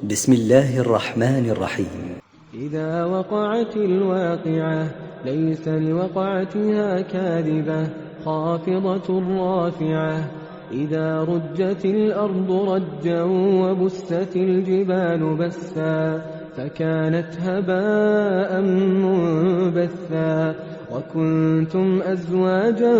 بسم الله الرحمن الرحيم. إذا وقعت الواقعة ليس لوقعتها كاذبة خافضة رافعة. إذا رجت الأرض رجا وبست الجبال بسا فكانت هباء منبثا. وكنتم أزواجا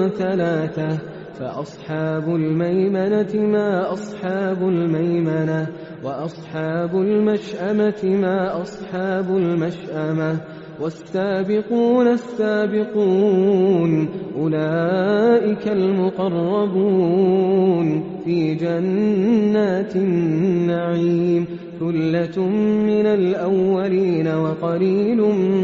ثلاثة فأصحاب الميمنة ما أصحاب الميمنة وأصحاب المشأمة ما أصحاب المشأمة. والسابقون السابقون أولئك المقربون في جنات النعيم. ثلة من الأولين وقليل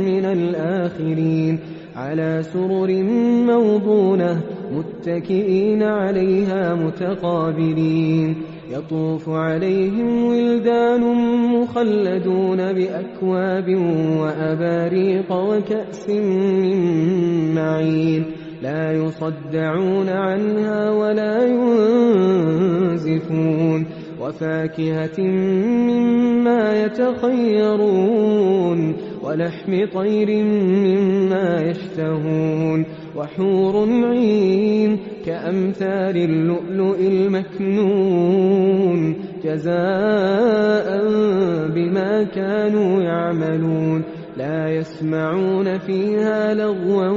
من الآخرين. على سرر موضونة متكئين عليها متقابلين. يطوف عليهم ولدان مخلدون بأكواب وأباريق وكأس من معين. لا يصدعون عنها ولا ينزفون. وفاكهة مما يتخيرون ولحم طير مما يشتهون. وحور عين كأمثال اللؤلؤ المكنون جزاء بما كانوا يعملون. لا يسمعون فيها لغوا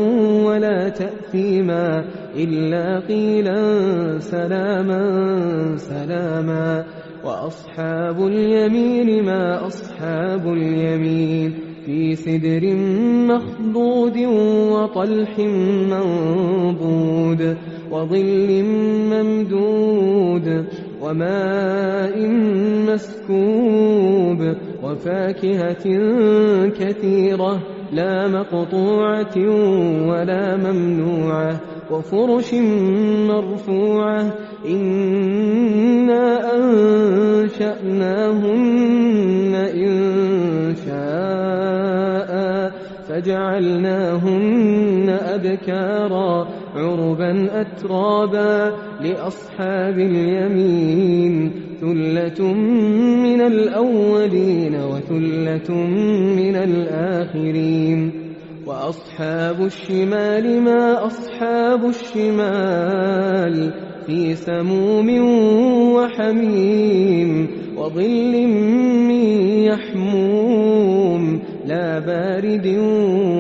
ولا تأثيما إلا قيلا سلاما سلاما. وأصحاب اليمين ما أصحاب اليمين. في سدر مخضود وطلح منضود وظل ممدود وماء مسكوب. وفاكهة كثيرة لا مقطوعة ولا ممنوعة. وفرش مرفوعة. إنا أنشأناهن إنشاء فجعلناهن أبكارا عربا أترابا لأصحاب اليمين. ثلة من الأولين وثلة من الآخرين. وأصحاب الشمال ما أصحاب الشمال. في سموم وحميم وظل من يحموم لا بارد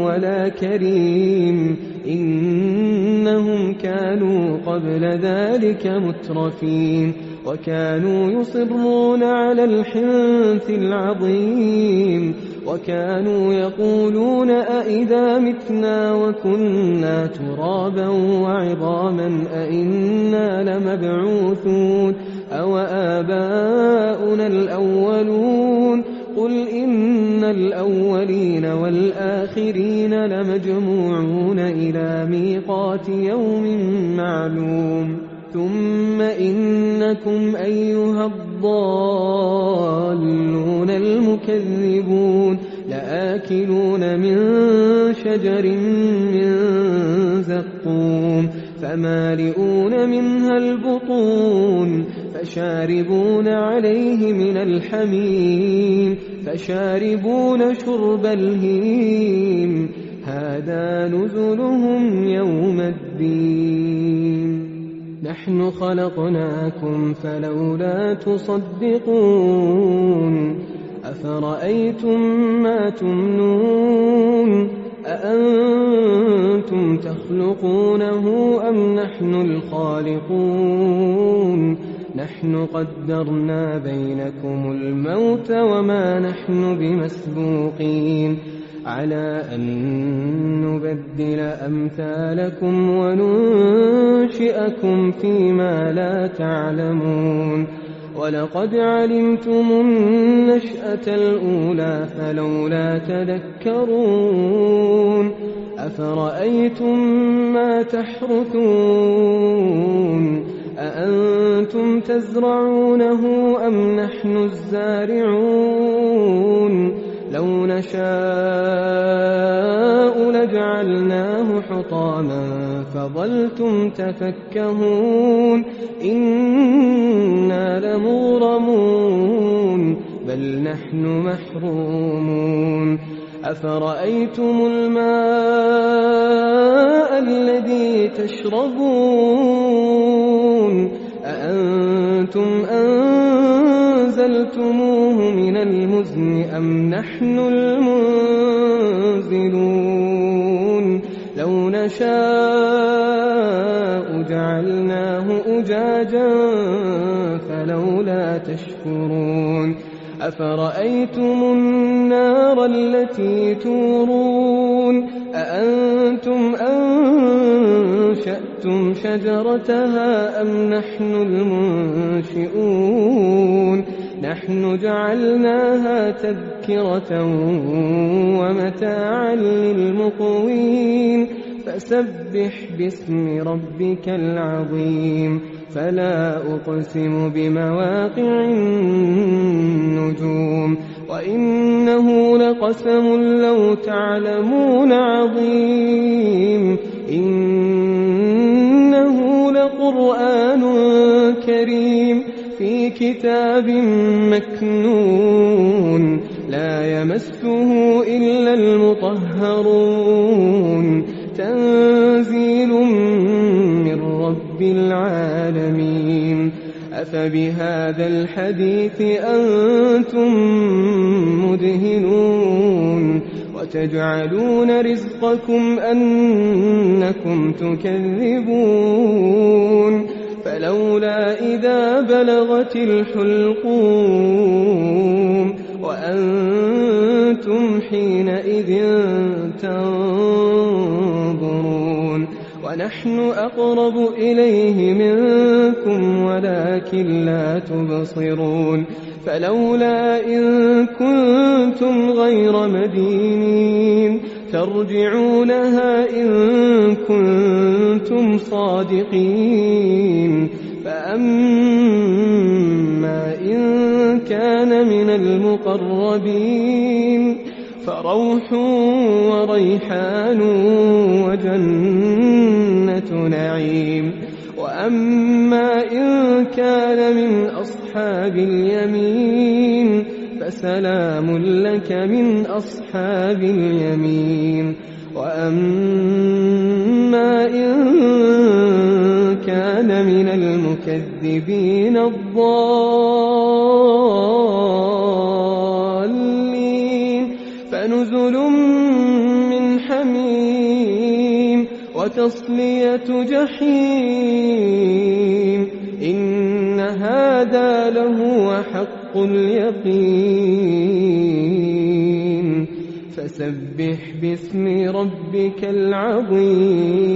ولا كريم. إنهم كانوا قبل ذلك مترفين وكانوا يصرون على الحنث العظيم. وكانوا يقولون أئذا متنا وكنا ترابا وعظاما أئنا لمبعوثون أو آباؤنا الأولون. قل إن الأولين والآخرين لمجموعون إلى ميقات يوم معلوم. ثم إنكم أيها الضالون المكذبون لآكلون من شجر من زقوم فمالئون منها البطون فشاربون عليه من الحميم فشاربون شرب الهيم. هذا نزلهم يوم الدين. نحن خلقناكم فلولا تصدقون. أفرأيتم ما تمنون أأنتم تخلقونه أم نحن الخالقون. نحن قدرنا بينكم الموت وما نحن بمسبوقين على أن نبدل أمثالكم وننشئكم فيما لا تعلمون. ولقد علمتم النشأة الأولى فلولا تذكرون. أفرأيتم ما تحرثون أأنتم تزرعونه أم نحن الزارعون. لو نشاء لجعلناه حطاما فظلتم تفكهون. إنا لمغرمون بل نحن محرومون أفرأيتم الماء الذي تشربون أأنتم أنزلتموه من المزن أم نحن المنزلون لو نشاء جعلناه أجاجا فلولا تشكرون أفرأيتم النار التي تورون أأنتم أنشأتم شجرتها أم نحن المنشئون نحن جعلناها تذكرة ومتاعا للمقوين فسبح باسم ربك العظيم فلا أقسم بمواقع النجوم وإنه لقسم لو تعلمون عظيم إنه لقرآن كريم في كتاب مكنون لا يمسه إلا المطهرون تنزيل من رب العالمين أفبهذا الحديث أنتم مدهنون وتجعلون رزقكم أنكم تكذبون فلولا إذا بلغت الحلقوم وأنتم حينئذ تنظرون ونحن أقرب إليه منكم ولكن لا تبصرون فلولا إن كنتم غير مدينين ترجعونها إن كنتم صادقين فأما إن كان من المقربين فروح وريحان وجنة نعيم وأما إن كان من أصحاب اليمين فسلام لك من أصحاب اليمين وأما إن كان من المكذبين الضالين فنزل من حميم وتصلية جحيم إن هذا لهو حق اليقين فسبح باسم ربك العظيم